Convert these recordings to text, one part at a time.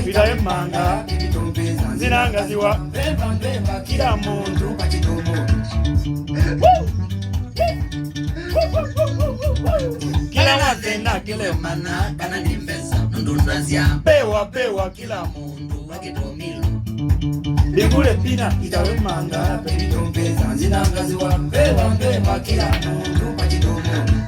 Bila emanga zinangaziwa kila muntu kila wazena kile mana kana nimbeza ndundazia pewa kila muntu wakitomilo Ligule pina itawe manga pelitombeza zinangaziwa pewa kila muntu wakitomilo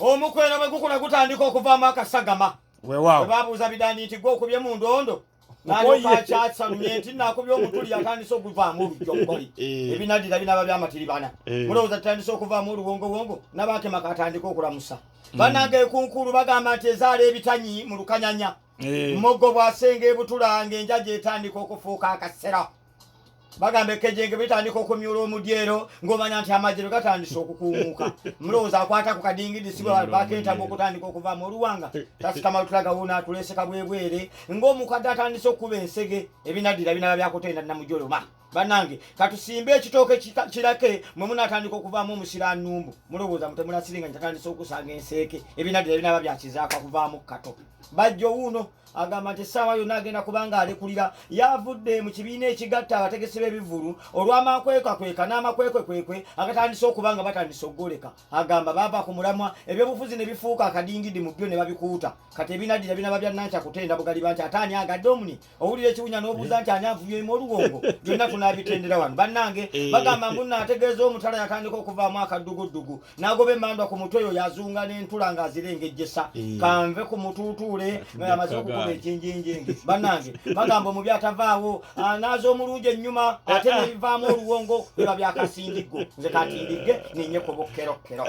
Omukwena bwekukula gutandika okuvamu akasagama wewawo babuuza bidani nti gwe okubye mu ndondo nalyokakyatsanumye nti nakubye omutuli yatandise okuvaamu olujjokkoli ebinadira binaba byamatiribana mulowooza tutandise okuvaamu oluwongowongo nabakema katandika okulamusa banange ekunkulu bagamba nti ezaala ebitanyi mu lukanyanya mmoggo bwasenga ebutula ng'enjaja etandika okufuuka akasera bagambe kejenge bitandika okumyula omudyero ng'omanya nti amajjero gatandise okukuumuka mulowooza akwata ku kadingidi sibwe bakentamu okutandika okuvaamu oluwanga tasikama lutulaga wuuna atulese kabwebwere ng'omukadde atandise okukuba ensege ebinadira binaba byakutenda namujoloma bannange katusimbe ekitooke kirake mwe munaatandika okuvaamu omusira nnumbu mulowooza mutemulasiringa ntatandise okusanga enseeke ebinadira binaba byakizaaka kuvaamu kato bajjo wuuno agamba nti essaawa yonna agenda kubanga alekulira yavudde mu kibiina ekigatta abategesi b'ebivvulu olw'amakwekwakweka n'amakwekwekwekwe agatandise okubanga batandise oggoleka agamba baava ku mulamwa ebyobufuzi ne bifuuka akadingidi mu byo ne babikuuta kati ebinadira binaba bya nanca kutenda bugaliba nti ataani agadde omuni owulira ekiwunya n'obuuza nti ani anvuyemu oluwongo byonna tunaabitendera wano bannange bagamba mbu naategeeza omutala yatandika okuvaamu akaddugudduggu n'agoba emmandwa ku mutwe oyo yazunga n'entula ng'azirengejjesa kanve ku mutuutuule amaze okukuba ekinjinjingi bannange bagamba omubi atavaawo anaaza omulungi ennyuma ate nebivaamu oluwongo biba byakasindiggo nze katindigge ninye ku bukkerokkero